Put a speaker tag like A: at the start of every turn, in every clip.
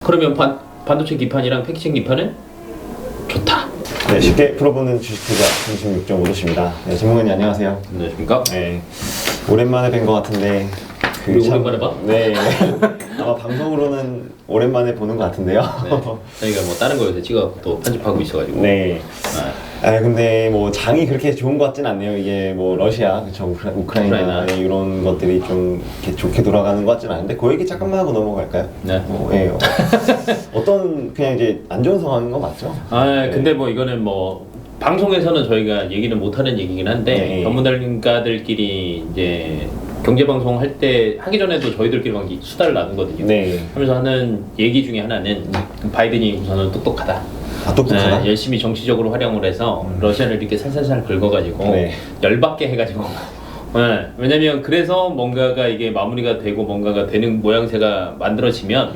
A: 그러면 반도체 기판이랑 패키징 기판은 좋다.
B: 네, 쉽게 풀어보는 주식투자 36.5도씨입니다. 네, 전문가님 안녕하세요.
A: 안녕하십니까?
B: 네, 오랜만에 뵌 것 같은데
A: 우리 오랜만에 봐?
B: 네, 아마 방송으로는 오랜만에 보는 것 같은데요.
A: 네. 저희가 뭐 다른 거 요새 찍어 또 편집하고 있어가지고.
B: 네. 근데 뭐 장이 그렇게 좋은 것 같진 않네요. 이게 뭐 러시아, 그쵸, 우크라이나 이런 것들이 좀 이렇게 좋게 돌아가는 것 같진 않은데 그 얘기 잠깐만 하고 넘어갈까요?
A: 네.
B: 네. 어떤 그냥 이제 안 좋은 상황인 거 맞죠?
A: 네. 근데 뭐 이거는 뭐 방송에서는 저희가 얘기는 못하는 얘기긴 한데
B: 네.
A: 전문가들끼리 이제 경제 방송 할 때 하기 전에도 저희들끼리 막 수다를 나누거든요.
B: 네.
A: 하면서 하는 얘기 중에 하나는 바이든이 우선은 똑똑하다.
B: 똑똑하다?
A: 열심히 정치적으로 활용을 해서 러시아를 이렇게 살살살 긁어가지고
B: 네.
A: 열받게 해가지고 왜냐면 그래서 뭔가가 이게 마무리가 되고 뭔가가 되는 모양새가 만들어지면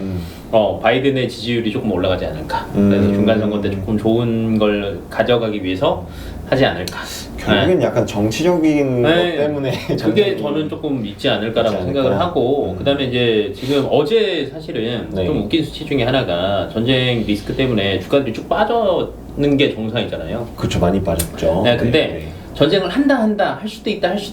A: 바이든의 지지율이 조금 올라가지 않을까. 그래서 중간 선거 때 조금 좋은 걸 가져가기 위해서 하지 않을까.
B: 결국엔 약간 정치적인 것 때문에
A: 그게 저는 조금 있지 않을까라고 생각을 하고 그 다음에 이제 지금 어제 사실은 좀 웃긴 수치 중에 하나가 전쟁 리스크 때문에 주가들이 쭉 빠져는 게 정상이잖아요.
B: 그렇죠, 많이 빠졌죠.
A: 네, 근데 전쟁을 한다 할 수도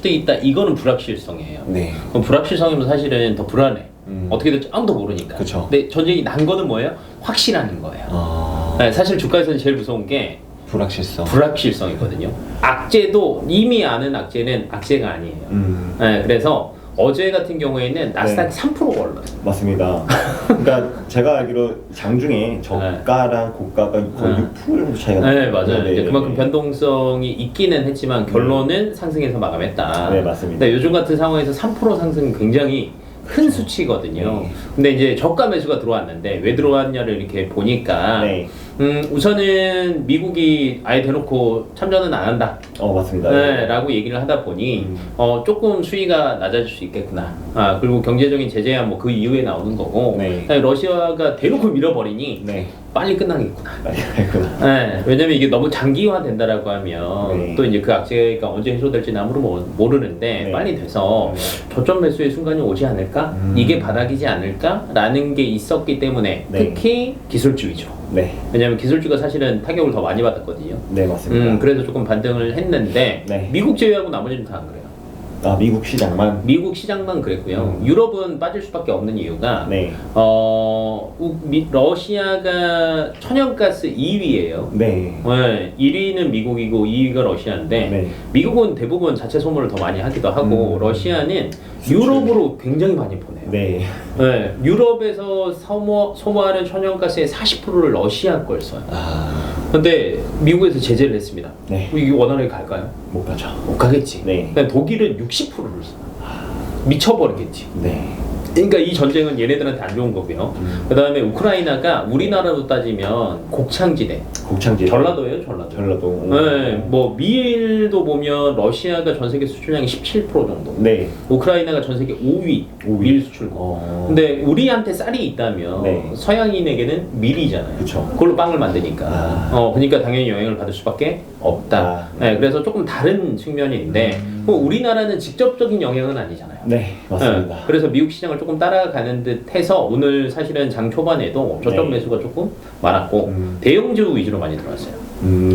A: 있다 이거는 불확실성이에요.
B: 네.
A: 그럼 불확실성이면 사실은 더 불안해. 어떻게 될지 아무도 모르니까.
B: 그쵸.
A: 근데 전쟁이 난 거는 뭐예요? 확실하는 거예요. 네, 사실 주가에서는 제일 무서운 게 불확실성이거든요. 악재도 이미 아는 악재는 악재가 아니에요. 네, 그래서 어제 같은 경우에는 나스닥이 3% 올랐어요.
B: 맞습니다. 그러니까 제가 알기로 장중에 저가랑 고가가 거의 6% 정도 차이가 나요.
A: 네, 맞아요. 이제 그만큼 변동성이 있기는 했지만 결론은 상승해서 마감했다.
B: 네, 맞습니다.
A: 근데 요즘 같은 상황에서 3% 상승은 굉장히 큰 수치거든요. 근데 이제 저가 매수가 들어왔는데 왜 들어왔냐를 이렇게 보니까 우선은 미국이 아예 대놓고 참전은 안 한다.
B: 맞습니다.
A: 네, 라고 얘기를 하다 보니 조금 수위가 낮아질 수 있겠구나. 그리고 경제적인 제재야 뭐 그 이후에 나오는 거고 러시아가 대놓고 밀어버리니 빨리 끝나겠구나. 네, 왜냐면 이게 너무 장기화 된다라고 하면 또 이제 그 악재가 언제 해소될지는 아무도 모르는데 빨리 돼서 저점 매수의 순간이 오지 않을까? 이게 바닥이지 않을까?라는 게 있었기 때문에 특히 기술주의죠. 왜냐면 기술주가 사실은 타격을 더 많이 받았거든요.
B: 네, 맞습니다.
A: 그래서 조금 반등을 했는데 미국 제외하고 나머지는 다 안 그래요.
B: 미국 시장만?
A: 미국 시장만 그랬고요. 유럽은 빠질 수밖에 없는 이유가 러시아가 천연가스 2위예요. 1위는 미국이고 2위가 러시아인데 미국은 대부분 자체 소모를 더 많이 하기도 하고 러시아는 유럽으로 굉장히 많이 보내요. 유럽에서 소모하는 천연가스의 40%를 러시아 걸 써요. 근데 미국에서 제재를 했습니다. 이게 원활하게 갈까요?
B: 못 가죠.
A: 못 가겠지. 그러니까 독일은 60%를 써. 미쳐버리겠지. 그러니까 이 전쟁은 얘네들한테 안 좋은 거고요. 그 다음에 우크라이나가 우리나라로 따지면 곡창지대. 전라도예요, 전라도. 뭐 미일도 보면 러시아가 전 세계 수출량이 17% 정도. 우크라이나가 전 세계 5위 밀 수출국. 근데 우리한테 쌀이 있다면 서양인에게는 밀이잖아요. 그걸로 빵을 만드니까. 그러니까 당연히 영향을 받을 수밖에 없다. 그래서 조금 다른 측면인데 우리나라는 직접적인 영향은 아니잖아요.
B: 맞습니다.
A: 그래서 미국 시장을 조금 따라가는 듯 해서 오늘 사실은 장 초반에도 저점 매수가 조금 많았고 대형주 위주로 많이 들어왔어요.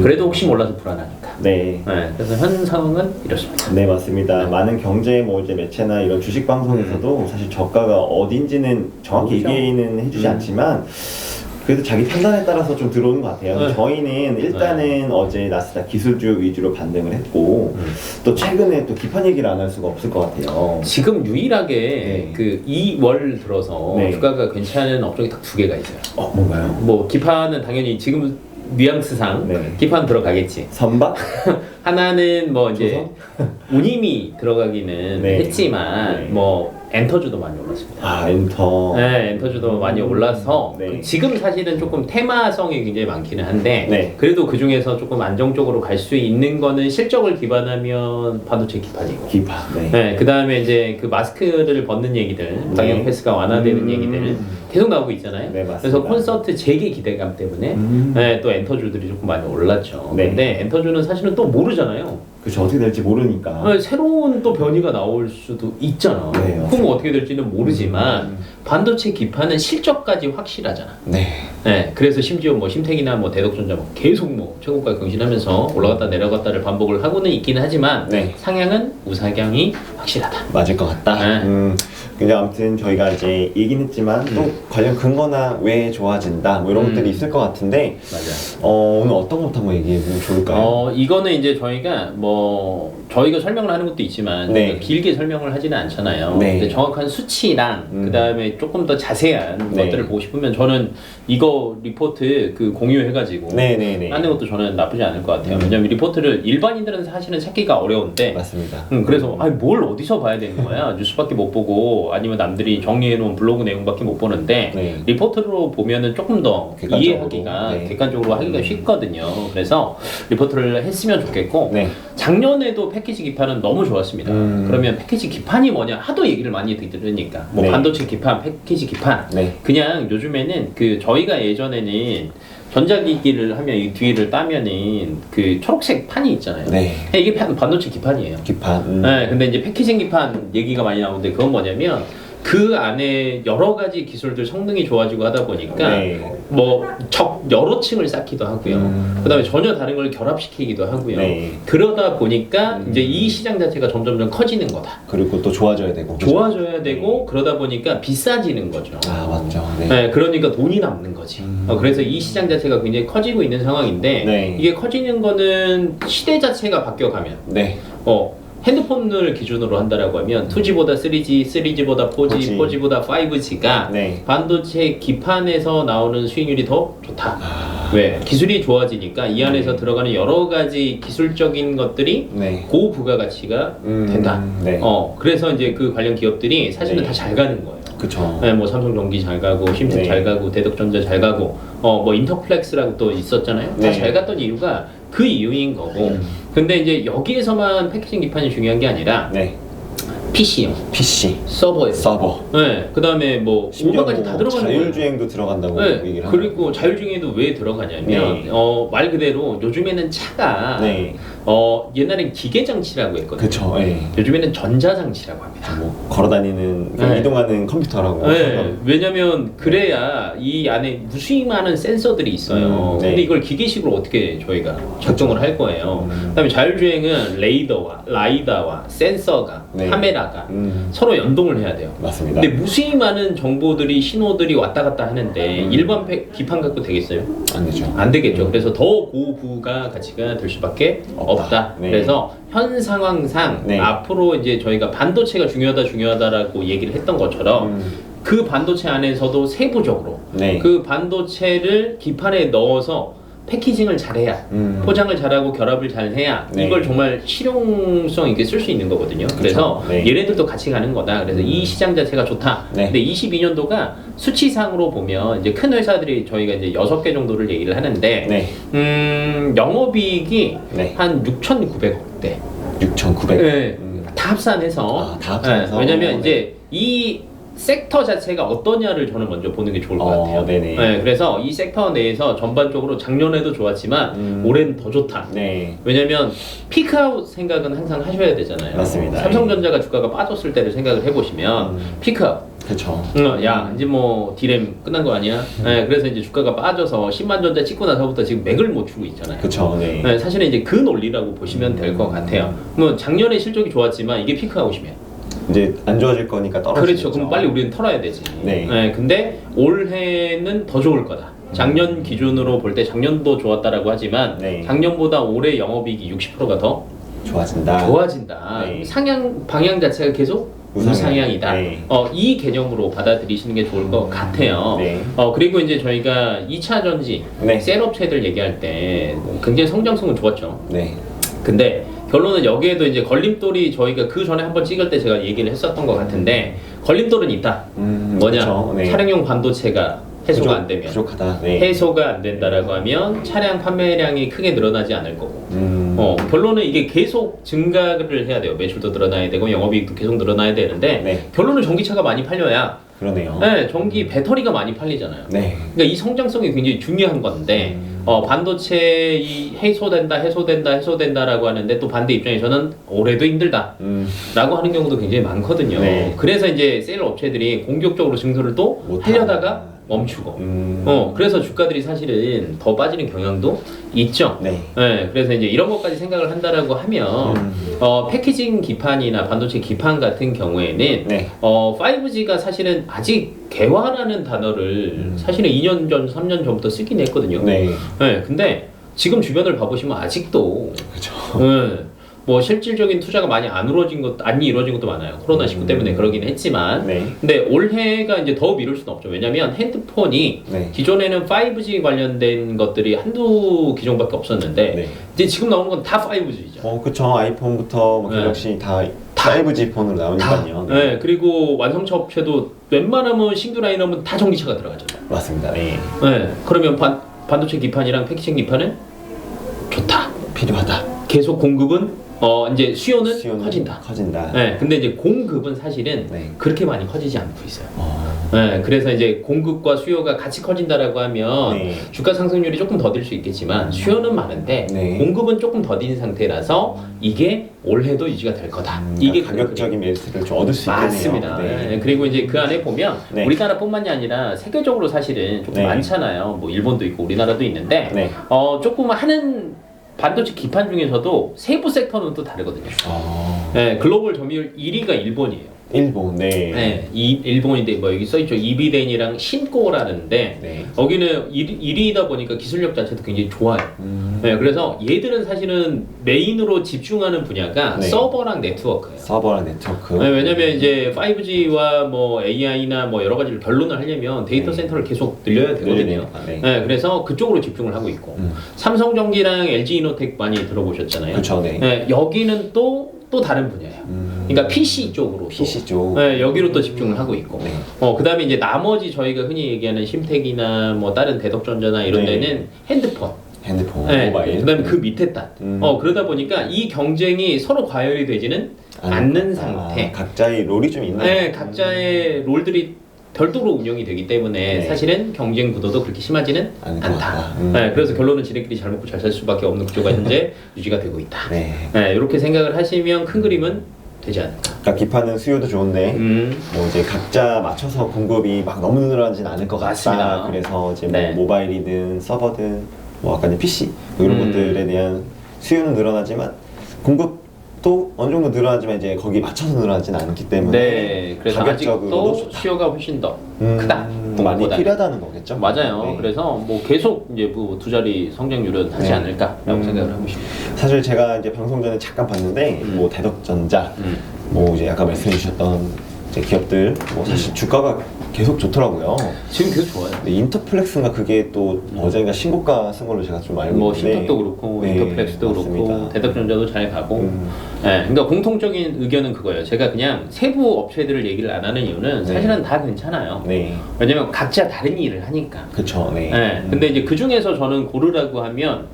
A: 그래도 혹시 몰라서 불안하니까. 그래서 현 상황은 이렇습니다.
B: 맞습니다. 많은 경제 뭐 이제 매체나 이런 주식 방송에서도 사실 저가가 어딘지는 정확히 얘기는 해주지 않지만 그래도 자기 판단에 따라서 좀 들어오는 것 같아요. 저희는 일단은 어제 나스닥 기술주 위주로 반등을 했고 또 최근에 또 기판 얘기를 안 할 수가 없을 것 같아요.
A: 지금 유일하게 그 2월 들어서 주가가 괜찮은 업종이 딱 2개가 있어요.
B: 뭔가요?
A: 뭐 기판은 당연히 지금 뉘앙스상 기판 들어가겠지.
B: 선박?
A: 하나는 뭐 이제 운임이 들어가기는 했지만 뭐 엔터주도 많이 올랐습니다.
B: 엔터.
A: 엔터주도 많이 올라서 지금 사실은 조금 테마성이 굉장히 많기는 한데 그래도 그 중에서 조금 안정적으로 갈 수 있는 거는 실적을 기반하면 반도체 기판이고. 그 다음에 이제 그 마스크를 벗는 얘기들, 방역 패스가 완화되는 얘기들 계속 나오고 있잖아요. 그래서 콘서트 재개 기대감 때문에 또 엔터주들이 조금 많이 올랐죠. 근데 엔터주는 사실은 또 모르잖아요.
B: 그렇죠. 어떻게 될지 모르니까.
A: 새로운 또 변이가 나올 수도 있잖아.
B: 네,
A: 그럼 어떻게 될지는 모르지만 반도체 기판은 실적까지 확실하잖아.
B: 네.
A: 네, 그래서 심지어 뭐 심택이나 뭐 대덕전자 뭐 계속 뭐 최고가 경신하면서 올라갔다 내려갔다를 반복을 하고는 있기는 하지만
B: 네.
A: 상향은 우상향이 확실하다.
B: 맞을 것 같다.
A: 네.
B: 근데 아무튼 저희가 이제 얘기는 했지만 또 관련 근거나 왜 좋아진다 뭐 이런 것들이 있을 것 같은데
A: 맞아.
B: 오늘 어떤 것부터 한번 얘기해보면 좋을까요?
A: 이거는 이제 저희가 저희가 설명을 하는 것도 있지만
B: 네.
A: 길게 설명을 하지는 않잖아요.
B: 네.
A: 근데 정확한 수치랑 그 다음에 조금 더 자세한
B: 네.
A: 것들을 보고 싶으면 저는 이거 리포트 그 공유해가지고
B: 네네네.
A: 하는 것도 저는 나쁘지 않을 것 같아요. 왜냐면 리포트를 일반인들은 사실은 찾기가 어려운데
B: 맞습니다.
A: 그래서 뭘 어디서 봐야 되는 거야? 뉴스밖에 못 보고 아니면 남들이 정리해놓은 블로그 내용밖에 못 보는데
B: 네.
A: 리포트로 보면은 조금 더
B: 객관적으로.
A: 이해하기가
B: 네.
A: 객관적으로 하기가 쉽거든요. 그래서 리포트를 했으면 좋겠고
B: 네.
A: 작년에도 패키지 기판은 너무 좋았습니다. 그러면 패키지 기판이 뭐냐 하도 얘기를 많이 들으니까 뭐
B: 네.
A: 반도체 기판, 패키지 기판
B: 네.
A: 그냥 요즘에는 그 저희가 예전에는 전자기기를 하면 이 뒤를 따면은 그 초록색 판이 있잖아요.
B: 네.
A: 이게 반도체 기판이에요.
B: 기판.
A: 네, 근데 이제 패키징 기판 얘기가 많이 나오는데 그건 뭐냐면 그 안에 여러 가지 기술들 성능이 좋아지고 하다 보니까
B: 네.
A: 여러 층을 쌓기도 하고요. 그다음에 전혀 다른 걸 결합시키기도 하고요.
B: 네.
A: 그러다 보니까 이제 이 시장 자체가 점점점 커지는 거다.
B: 그리고 또 좋아져야 되고. 그죠?
A: 좋아져야 되고 그러다 보니까 비싸지는 거죠.
B: 아 맞죠. 네.
A: 네, 그러니까 돈이 남는 거지. 그래서 이 시장 자체가 굉장히 커지고 있는 상황인데
B: 네.
A: 이게 커지는 거는 시대 자체가 바뀌어가면
B: 네.
A: 핸드폰을 기준으로 한다라고 하면 2G보다 3G, 3G보다 4G, 4G보다 5G가
B: 네.
A: 반도체 기판에서 나오는 수익률이 더 좋다. 왜? 기술이 좋아지니까 이 안에서 들어가는 여러 가지 기술적인 것들이
B: 네.
A: 고부가가치가 된다.
B: 네.
A: 그래서 이제 그 관련 기업들이 사실은
B: 네.
A: 다 잘 가는 거예요.
B: 그쵸.
A: 네, 뭐 삼성전기 잘 가고 심택
B: 네.
A: 잘 가고 대덕전자 잘 가고 뭐 인터플렉스라고 또 있었잖아요.
B: 네.
A: 다 잘 갔던 이유가 그 이유인 거고. 근데 이제 여기에서만 패키징 기판이 중요한 게 아니라
B: 네.
A: PC요,
B: PC.
A: 서버요.
B: 서버.
A: 네, 그 다음에 뭐
B: 심지어
A: 오버까지 다 들어가는 거예요.
B: 자율주행도 들어간다고
A: 네,
B: 얘기를
A: 그리고 자율주행에도 왜 들어가냐면
B: 네.
A: 말 그대로 요즘에는 차가
B: 네.
A: 옛날엔 기계장치라고 했거든요.
B: 그쵸. 네.
A: 요즘에는 전자장치라고 합니다.
B: 뭐 걸어다니는
A: 네.
B: 이동하는 컴퓨터라고.
A: 네, 왜냐면 그래야 이 안에 무수히 많은 센서들이 있어요.
B: 네.
A: 근데 이걸 기계식으로 어떻게 저희가 작동을 할 거예요. 그다음에 자율주행은 라이다와 센서가
B: 네.
A: 카메라가
B: 음.
A: 서로 연동을 해야 돼요.
B: 맞습니다.
A: 근데 무수히 많은 정보들이 신호들이 왔다 갔다 하는데 일반 기판 갖고 되겠어요?
B: 안 되죠.
A: 안 되겠죠. 그래서 더 고부가 가치가 될 수밖에 없다.
B: 네.
A: 그래서 현 상황상
B: 네.
A: 앞으로 이제 저희가 반도체가 중요하다라고 얘기를 했던 것처럼 그 반도체 안에서도 세부적으로
B: 네.
A: 그 반도체를 기판에 넣어서 패키징을 잘해야 포장을 잘하고 결합을 잘해야
B: 네.
A: 이걸 정말 실용성 있게 쓸 수 있는 거거든요. 그래서
B: 네.
A: 얘네들도 같이 가는 거다. 그래서 이 시장 자체가 좋다.
B: 네.
A: 근데 22년도가 수치상으로 보면 이제 큰 회사들이 저희가 이제 6개 정도를 얘기를 하는데
B: 네.
A: 영업이익이
B: 네.
A: 한 6,900억대.
B: 6,900.
A: 네. 다 합산해서.
B: 다 합산해서.
A: 왜냐면
B: 네.
A: 이제 이 섹터 자체가 어떠냐를 저는 먼저 보는 게 좋을 것 같아요.
B: 네네.
A: 네, 그래서 이 섹터 내에서 전반적으로 작년에도 좋았지만 올해는 더 좋다.
B: 네.
A: 왜냐면 피크아웃 생각은 항상 하셔야 되잖아요.
B: 맞습니다.
A: 삼성전자가 주가가 빠졌을 때를 생각을 해보시면 피크아웃.
B: 그렇죠.
A: 야 이제 뭐 디램 끝난 거 아니야? 네, 그래서 이제 주가가 빠져서 10만 전자 찍고 나서부터 지금 맥을 못 추고 있잖아요.
B: 그쵸. 네.
A: 네, 사실은 이제 그 논리라고 보시면 될 것 같아요. 뭐 작년에 실적이 좋았지만 이게 피크아웃이면
B: 이제 안 좋아질 거니까 떨어지죠.
A: 그렇죠. 그럼 빨리 우리는 털어야 되지.
B: 네.
A: 근데 올해는 더 좋을 거다. 작년 기준으로 볼 때 작년도 좋았다라고 하지만
B: 네.
A: 작년보다 올해 영업이익이 60%가 더
B: 좋아진다.
A: 좋아진다.
B: 네.
A: 상향 방향 자체가 계속 우상향이다.
B: 네.
A: 이 개념으로 받아들이시는 게 좋을 것 같아요.
B: 네.
A: 그리고 이제 저희가 2차 전지
B: 네.
A: 셀업체들 얘기할 때 굉장히 성장성은 좋았죠.
B: 네.
A: 근데 결론은 여기에도 이제 걸림돌이 저희가 그 전에 한번 찍을 때 제가 얘기를 했었던 것 같은데 걸림돌은 있다. 뭐냐?
B: 그쵸. 네.
A: 차량용 반도체가 해소가 안 되면
B: 부족하다. 네.
A: 해소가 안 된다라고 하면 차량 판매량이 크게 늘어나지 않을 거고 결론은 이게 계속 증가를 해야 돼요. 매출도 늘어나야 되고 영업이익도 계속 늘어나야 되는데
B: 네.
A: 결론은 전기차가 많이 팔려야
B: 그러네요.
A: 네, 전기 배터리가 많이 팔리잖아요.
B: 네.
A: 그러니까 이 성장성이 굉장히 중요한 건데 반도체 이 해소된다라고 하는데 또 반대 입장에서는 올해도 힘들다라고 하는 경우도 굉장히 많거든요.
B: 네.
A: 그래서 이제 셀 업체들이 공격적으로 증설을 또 하려다가 멈추고 그래서 주가들이 사실은 더 빠지는 경향도 있죠.
B: 네.
A: 네, 그래서 이제 이런 것까지 생각을 한다라고 하면 패키징 기판이나 반도체 기판 같은 경우에는
B: 네.
A: 5G가 사실은 아직 개화라는 단어를 사실은 2년 전, 3년 전부터 쓰긴 했거든요.
B: 네.
A: 네, 근데 지금 주변을 봐보시면 아직도
B: 그렇죠.
A: 네, 뭐 실질적인 투자가 많이 안 이루어진 것도 많아요. 코로나19 때문에 그러긴 했지만.
B: 네.
A: 근데 올해가 이제 더 미룰 수는 없죠. 왜냐면 핸드폰이
B: 네.
A: 기존에는 5G 관련된 것들이 한두 기종밖에 없었는데
B: 네.
A: 이제 지금 나오는 건 다 5G죠.
B: 그쵸. 아이폰부터 뭐
A: 네.
B: 갤럭시 다 5G 폰으로 나오니까요.
A: 네. 그리고 완성차 업체도 웬만하면 신규 라인업은 다 전기차가 들어가잖아요.
B: 맞습니다. 네.
A: 네. 그러면 반도체 기판이랑 패키징 기판은 좋다.
B: 필요하다.
A: 계속 공급은 이제 수요는 커진다.
B: 커진다.
A: 네. 근데 이제 공급은 사실은
B: 네.
A: 그렇게 많이 커지지 않고 있어요. 네. 그래서 이제 공급과 수요가 같이 커진다라고 하면
B: 네.
A: 주가 상승률이 조금 더딜 수 있겠지만 수요는 많은데
B: 네.
A: 공급은 조금 더딘 상태라서 이게 올해도 유지가 될 거다. 이게
B: 가격적인 메리트를 좀 얻을 수 있겠네요.
A: 맞습니다.
B: 네.
A: 네. 그리고 이제 그 안에 보면
B: 네.
A: 우리나라뿐만이 아니라 세계적으로 사실은 조금
B: 네.
A: 많잖아요. 뭐 일본도 있고 우리나라도 있는데
B: 네.
A: 조금 하는 반도체 기판 중에서도 세부 섹터는 또 다르거든요.
B: 어...
A: 네, 글로벌 점유율 1위가 일본이에요.
B: 일본, 네.
A: 네, 일본인데 뭐 여기 써있죠. 이비덴이랑 신코라는데
B: 네.
A: 여기는 1위이다 보니까 기술력 자체도 굉장히 좋아요. 네, 그래서 얘들은 사실은 메인으로 집중하는 분야가
B: 네.
A: 서버랑 네트워크예요.
B: 서버랑 네트워크.
A: 네, 왜냐면 이제 5G와 뭐 AI나 뭐 여러 가지를 결론을 하려면 데이터
B: 네.
A: 센터를 계속 늘려야 되거든요.
B: 네.
A: 네, 그래서 그쪽으로 집중을 하고 있고 삼성전기랑 LG이노텍 많이 들어보셨잖아요.
B: 그렇죠, 네.
A: 네, 여기는 또 다른 분야예요. 그러니까 PC 쪽으로
B: PC 쪽.
A: 네, 여기로 또 집중을 하고 있고.
B: 네.
A: 그다음에 이제 나머지 저희가 흔히 얘기하는 심텍이나 뭐 다른 대덕전자나 이런
B: 네.
A: 데는 핸드폰.
B: 핸드폰, 모바일.
A: 그다음에 그 밑에 단. 그러다 보니까 이 경쟁이 서로 과열이 되지는 않는 상태.
B: 각자의 롤이 좀 있네요.
A: 네, 각자의 롤들이 별도로 운영이 되기 때문에
B: 네.
A: 사실은 경쟁 구도도 그렇게 심하지는 않다. 네, 그래서 결론은 지네끼리 잘 먹고 잘 살 수밖에 없는 구조가 현재 유지가 되고 있다.
B: 네.
A: 네, 이렇게 생각을 하시면 큰 그림은 되지 않을까.
B: 그러니까 기판은 수요도 좋은데 뭐 이제 각자 맞춰서 공급이 막 너무 늘어나진 않을 것 같다.
A: 맞습니다.
B: 그래서 이제
A: 네.
B: 뭐 모바일이든 서버든 뭐 아까 PC 뭐 이런 것들에 대한 수요는 늘어나지만 공급도 어느 정도 늘어나지만 이제 거기 맞춰서 늘어나진 않기 때문에
A: 네, 그래서
B: 가격적으로도
A: 아직도
B: 좋다.
A: 수요가 훨씬 더 크다.
B: 많이
A: 그거보다는.
B: 필요하다는 거겠죠.
A: 맞아요.
B: 네.
A: 그래서 뭐 계속 이제 뭐 두 자리 성장률은 하지
B: 네.
A: 않을까라고 생각을 하고 싶습니다.
B: 사실 제가 이제 방송 전에 잠깐 봤는데 뭐 대덕전자 뭐 이제 아까 말씀해 주셨던 이제 기업들 뭐 사실 주가가 계속 좋더라고요.
A: 지금 계속 좋아요.
B: 근데 인터플렉스인가 그게 또 어젠가 신고가 쓴 걸로 제가 좀 알고
A: 뭐
B: 있는데
A: 신탁도 그렇고
B: 네,
A: 인터플렉스도
B: 맞습니다.
A: 그렇고 대덕전자도 잘 가고 네, 그러니까 공통적인 의견은 그거예요. 제가 그냥 세부 업체들을 얘기를 안 하는 이유는
B: 네.
A: 사실은 다 괜찮아요.
B: 네,
A: 왜냐면 각자 다른 일을 하니까.
B: 그쵸, 네.
A: 네, 근데 이제 그 중에서 저는 고르라고 하면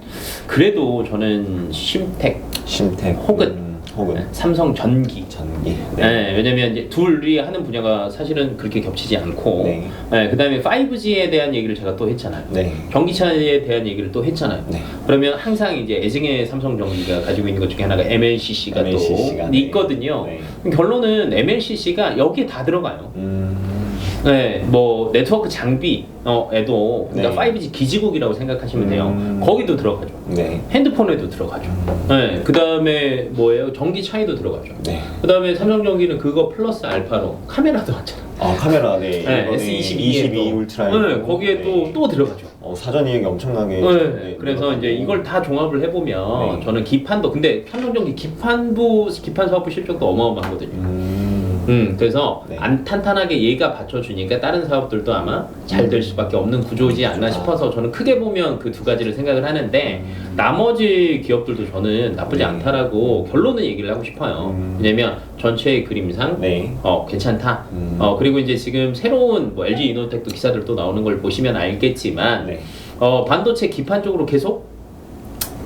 A: 그래도 저는 심텍
B: 심텍
A: 혹은
B: 혹은
A: 삼성전기.
B: 전기.
A: 네. 왜냐면 이제 둘이 하는 분야가 사실은 그렇게 겹치지 않고,
B: 네.
A: 그다음에 5G에 대한 얘기를 제가 또 했잖아요.
B: 네.
A: 전기차에 대한 얘기를 또 했잖아요.
B: 네.
A: 그러면 항상 이제 애증의 삼성전기가 가지고 있는 것 중에 하나가 MLCC가
B: MLCC 가,
A: 또
B: 네.
A: 있거든요.
B: 네.
A: 결론은 MLCC가 여기에 다 들어가요. 네, 뭐 네트워크 장비에도 그러니까
B: 네.
A: 5G 기지국이라고 생각하시면 돼요. 거기도 들어가죠.
B: 네.
A: 핸드폰에도 들어가죠. 네, 그 다음에 뭐예요? 전기차에도 들어가죠.
B: 네.
A: 그 다음에 삼성전기는 그거 플러스 알파로 카메라도 왔잖아.
B: 아 카메라 네.
A: 네,
B: 이번에
A: S22에
B: 22 울트라.
A: 네, 거기에 또 들어가죠.
B: 사전 이익이 엄청나게.
A: 네, 그래서 이제 이걸 다 종합을 해보면
B: 네.
A: 저는 기판도 근데 삼성전기 기판 사업부 실적도 어마어마하거든요. 그래서
B: 네.
A: 안 탄탄하게 얘가 받쳐주니까 다른 사업들도 아마 잘 될 수밖에 없는 구조지 않나 싶어서 저는 크게 보면 그 두 가지를 생각을 하는데 나머지 기업들도 저는 나쁘지
B: 네.
A: 않다라고 결론은 얘기를 하고 싶어요. 왜냐면 전체의 그림상
B: 네.
A: 괜찮다. 그리고 이제 지금 새로운 뭐 LG 이노텍도 기사들 또 나오는 걸 보시면 알겠지만
B: 네.
A: 반도체 기판 쪽으로 계속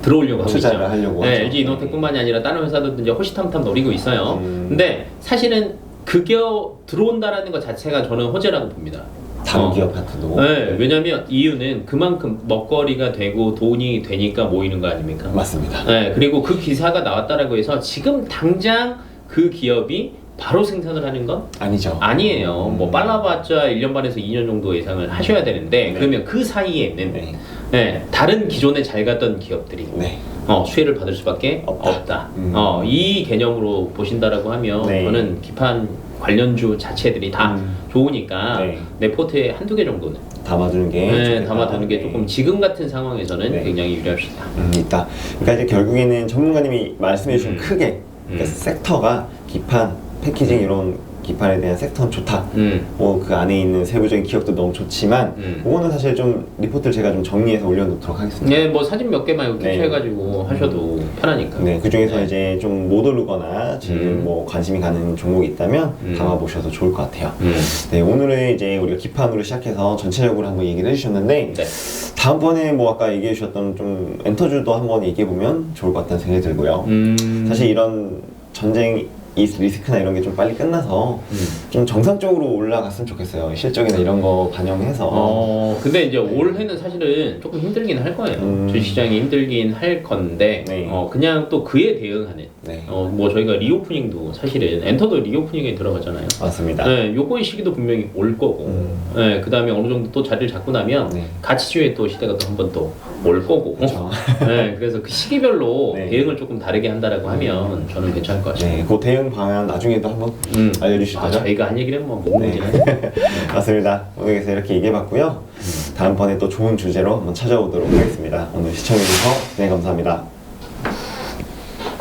A: 들어오려고 하고
B: 투자를
A: 있죠.
B: 하려고
A: 네,
B: 하죠.
A: LG 이노텍뿐만이 아니라 다른 회사들도 이제 호시탐탐 노리고 있어요. 근데 사실은 그 기업 들어온다라는 것 자체가 저는 호재라고 봅니다.
B: 다른 기업 같은도.
A: 네, 왜냐면 이유는 그만큼 먹거리가 되고 돈이 되니까 모이는 거 아닙니까?
B: 맞습니다.
A: 네, 그리고 그 기사가 나왔다라고 해서 지금 당장 그 기업이 바로 생산을 하는 건
B: 아니죠.
A: 아니에요. 뭐 빨라봤자 1년 반에서 2년 정도 예상을 하셔야 되는데
B: 네.
A: 그러면 그 사이에는
B: 네.
A: 네, 다른 기존에 잘 갔던 기업들이
B: 네.
A: 수혜를 받을 수밖에 없다. 이 개념으로 보신다라고 하면
B: 네.
A: 저는 기판 관련주 자체들이 다 좋으니까
B: 네.
A: 내 포트에 한두 개 정도는
B: 담아두는 게 좋겠다.
A: 담아두는 게 조금 지금 같은 상황에서는
B: 네.
A: 굉장히 유리합시다.
B: 있다. 그러니까 이제 결국에는 전문가님이 말씀해주신 크게 그러니까 섹터가 기판, 패키징 이런 기판에 대한 섹터는 좋다. 뭐 그 안에 있는 세부적인 기업도 너무 좋지만 그거는 사실 좀 리포트를 제가 좀 정리해서 올려놓도록 하겠습니다.
A: 네, 뭐 사진 몇 개만 이렇게
B: 네.
A: 캡처해가지고 하셔도 편하니까.
B: 네, 그 중에서
A: 네.
B: 이제 좀 못 오르거나 지금 뭐 관심이 가는 종목이 있다면 담아보셔도 좋을 것 같아요. 네, 오늘은 이제 우리가 기판으로 시작해서 전체적으로 한번 얘기를 해주셨는데
A: 네.
B: 다음번에 뭐 아까 얘기해 주셨던 좀 엔터주도 한번 얘기해 보면 좋을 것 같다는 생각이 들고요. 사실 이런 전쟁 이 리스크나 이런 게 좀 빨리 끝나서 좀 정상적으로 올라갔으면 좋겠어요. 실적이나 이런 거 반영해서.
A: 근데 이제 올해는 사실은 조금 힘들긴 할 거예요. 주식시장이 힘들긴 할 건데,
B: 네.
A: 그냥 또 그에 대응하는,
B: 네.
A: 뭐 저희가 리오프닝도 사실은, 엔터도 리오프닝에 들어가잖아요.
B: 맞습니다.
A: 네, 요거의 시기도 분명히 올 거고, 네, 그 다음에 어느 정도 또 자리를 잡고 나면,
B: 네.
A: 가치주의 또 시대가 또 한 번 또 올 거고,
B: 그렇죠.
A: 네, 그래서 그 시기별로
B: 네.
A: 대응을 조금 다르게 한다라고 하면 저는 괜찮을 것 같습니다.
B: 네, 그 대응 방안 나중에도 한번 알려주실 거죠?
A: 저희가 한 얘기는 뭐, 못
B: 네.
A: 문제는.
B: 맞습니다. 오늘 그래서 이렇게 얘기해봤고요. 다음번에 또 좋은 주제로 한번 찾아오도록 하겠습니다. 오늘 시청해주셔서 네, 감사합니다.